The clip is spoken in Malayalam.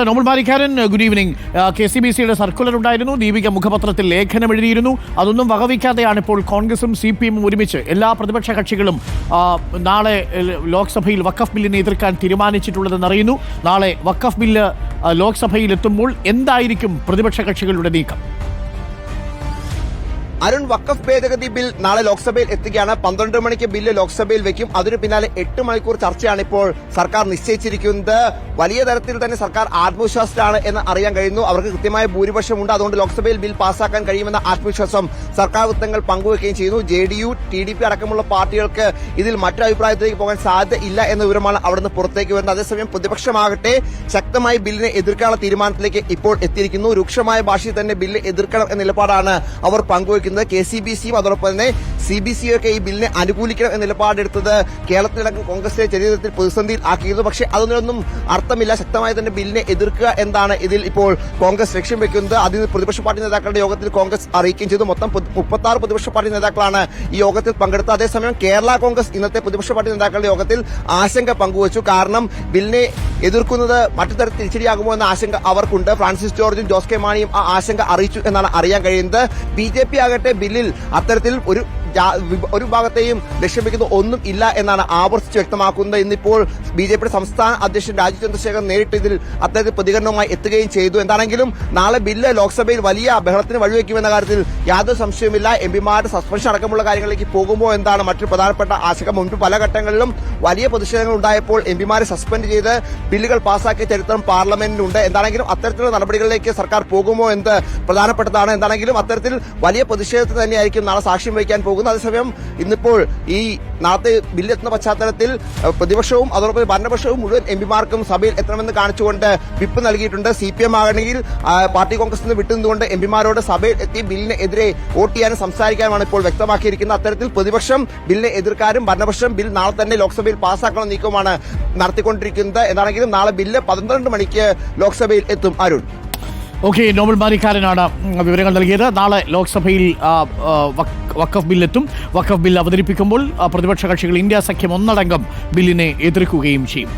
Nobel Marikkaran, good evening. KCBCയുടെ circular ഉണ്ടായിരുന്നു, ദീപിക മുഖപത്രത്തിൽ ലേഖനം എഴുതിയിരുന്നു. അതൊന്നും വകവയ്ക്കാതെയാണ് ഇപ്പോൾ കോൺഗ്രസും CPM ഒരുമിച്ച് എല്ലാ പ്രതിപക്ഷ കക്ഷികളും നാളെ ലോക്സഭയിൽ വഖഫ് ബില്ലിനെ എതിർക്കാൻ തീരുമാനിച്ചിട്ടുള്ളതെന്ന് അറിയുന്നു. നാളെ വഖഫ് ബില്ല് ലോക്സഭയിൽ എത്തുമ്പോൾ എന്തായിരിക്കും പ്രതിപക്ഷ കക്ഷികളുടെ നീക്കം? അരുൺ, വഖഫ് ഭേദഗതി ബിൽ നാളെ ലോക്സഭയിൽ എത്തുകയാണ്. 12 മണിക്ക് ബില്ല് ലോക്സഭയിൽ വെക്കും. അതിനു പിന്നാലെ 8 മണിക്കൂർ ചർച്ചയാണ് ഇപ്പോൾ സർക്കാർ നിശ്ചയിച്ചിരിക്കുന്നത്. വലിയ തരത്തിൽ തന്നെ സർക്കാർ ആത്മവിശ്വാസത്തിലാണ് എന്ന് അറിയാൻ കഴിയുന്നു. അവർക്ക് കൃത്യമായ ഭൂരിപക്ഷമുണ്ട്. അതുകൊണ്ട് ലോക്സഭയിൽ ബിൽ പാസ്സാക്കാൻ കഴിയുമെന്ന ആത്മവിശ്വാസം സർക്കാർ വൃത്തങ്ങൾ പങ്കുവയ്ക്കുകയും ചെയ്യുന്നു. JDU, TDP അടക്കമുള്ള പാർട്ടികൾക്ക് ഇതിൽ മറ്റൊരു അഭിപ്രായത്തിലേക്ക് പോകാൻ സാധ്യതയില്ല എന്ന വിവരമാണ് അവിടുന്ന് പുറത്തേക്ക് വരുന്നത്. അതേസമയം പ്രതിപക്ഷമാകട്ടെ ശക്തമായി ബില്ലിനെ എതിർക്കാനുള്ള തീരുമാനത്തിലേക്ക് ഇപ്പോൾ എത്തിയിരിക്കുന്നു. രൂക്ഷമായ ഭാഷയിൽ തന്നെ ബില്ല് എതിർക്കണം എന്ന നിലപാടാണ് അവർ പങ്കുവയ്ക്കുന്നത്. KCBCയും അതോടൊപ്പം തന്നെ CBCയും ഒക്കെ ഈ ബില്ലിനെ അനുകൂലിക്കണം എന്ന നിലപാടെടുത്തത് കേരളത്തിലടക്കം കോൺഗ്രസിന്റെ ചരിത്രത്തിൽ പ്രതിസന്ധിയിൽ ആക്കിയിരുന്നു. പക്ഷേ അതൊന്നും അർത്ഥമില്ല. ശക്തമായി തന്നെ ബില്ലിനെ എതിർക്കുക എന്നാണ് ഇതിൽ ഇപ്പോൾ കോൺഗ്രസ് ലക്ഷ്യം വെക്കുന്നത്. അതിന് പ്രതിപക്ഷ പാർട്ടി നേതാക്കളുടെ യോഗത്തിൽ കോൺഗ്രസ് അറിയിക്കുകയും ചെയ്തു. മൊത്തം 36 പ്രതിപക്ഷ പാർട്ടി നേതാക്കളാണ് ഈ യോഗത്തിൽ പങ്കെടുത്തത്. അതേസമയം കേരള കോൺഗ്രസ് ഇന്നത്തെ പ്രതിപക്ഷ പാർട്ടി നേതാക്കളുടെ യോഗത്തിൽ ആശങ്ക പങ്കുവച്ചു. കാരണം ബില്ലിനെ എതിർക്കുന്നത് മറ്റു തരത്തിൽ തിരിച്ചടിയാകുമോ എന്ന ആശങ്ക അവർക്കുണ്ട്. ഫ്രാൻസിസ് ജോർജും ജോസ് കെ മാണിയും ആ ആശങ്ക അറിയിച്ചു എന്നാണ് അറിയാൻ കഴിയുന്നത്. BJP ആകട്ടെ ബില്ലിൽ അത്തരത്തിൽ ഒരു ഭാഗത്തെയും ലക്ഷ്യം വെക്കുന്ന ഒന്നും ഇല്ല എന്നാണ് ആവർത്തിച്ച് വ്യക്തമാക്കുന്നത്. ഇന്നിപ്പോൾ BJPയുടെ സംസ്ഥാന അധ്യക്ഷൻ രാജീവ് ചന്ദ്രശേഖർ നേരിട്ട് ഇതിൽ അത്തരത്തിൽ പ്രതികരണവുമായി എത്തുകയും ചെയ്തു. എന്താണെങ്കിലും നാളെ ബില്ല് ലോക്സഭയിൽ വലിയ ബഹളത്തിന് വഴിവെക്കുമെന്ന കാര്യത്തിൽ യാതൊരു സംശയവുമില്ല. MPമാരുടെ സസ്പെൻഷൻ അടക്കമുള്ള കാര്യങ്ങളിലേക്ക് പോകുമ്പോൾ എന്താണ് മറ്റൊരു പ്രധാനപ്പെട്ട ആശങ്ക. മുൻപ് പല ഘട്ടങ്ങളിലും വലിയ പ്രതിഷേധങ്ങൾ ഉണ്ടായപ്പോൾ MPമാരെ സസ്പെൻഡ് ചെയ്ത് ബില്ലുകൾ പാസ്സാക്കിയ ചരിത്രം പാർലമെന്റിലുണ്ട്. എന്താണെങ്കിലും അത്തരത്തിലുള്ള നടപടികളിലേക്ക് സർക്കാർ പോകുമോ എന്ന് പ്രധാനപ്പെട്ടതാണ്. എന്താണെങ്കിലും അത്തരത്തിൽ വലിയ പ്രതിഷേധത്തിൽ തന്നെയായിരിക്കും നാളെ സാക്ഷ്യം വഹിക്കാൻ പോകുന്നത്. അതേസമയം ഇന്നിപ്പോൾ ഈ നാളത്തെ ബില്ലെത്തുന്ന പശ്ചാത്തലത്തിൽ പ്രതിപക്ഷവും അതോടൊപ്പം ഭരണപക്ഷവും മുഴുവൻ MPമാർക്കും സഭയിൽ എത്തണമെന്ന് കാണിച്ചുകൊണ്ട് വിപ്പ് നൽകിയിട്ടുണ്ട്. CPM ആകണമെങ്കിൽ പാർട്ടി കോൺഗ്രസിൽ നിന്ന് വിട്ടുനിന്നുകൊണ്ട് MPമാരോട് സഭയിൽ എത്തി ബില്ലിനെതിരെ വോട്ട് ചെയ്യാനും സംസാരിക്കാനുമാണ് ഇപ്പോൾ വ്യക്തമാക്കിയിരിക്കുന്നത്. അത്തരത്തിൽ പ്രതിപക്ഷം ബില്ലിനെ എതിർക്കാനും ഭരണപക്ഷം ബിൽ നാളെ തന്നെ ലോക്സഭയിൽ പാസ്സാക്കണം നീക്കമാണ് നടത്തിക്കൊണ്ടിരിക്കുന്നത്. എന്താണെങ്കിലും നാളെ ബില്ല് 12 മണിക്ക് ലോക്സഭയിൽ എത്തും. അരുൺ. ഓക്കെ, നോബൽ മാരിക്കാരനാണ് വിവരങ്ങൾ നൽകിയത്. നാളെ ലോക്സഭയിൽ വഖഫ് ബില്ലെത്തും. വഖഫ് ബിൽ അവതരിപ്പിക്കുമ്പോൾ പ്രതിപക്ഷ കക്ഷികൾ ഇന്ത്യ സഖ്യം ഒന്നടങ്കം ബില്ലിനെ എതിർക്കുകയും ചെയ്യും.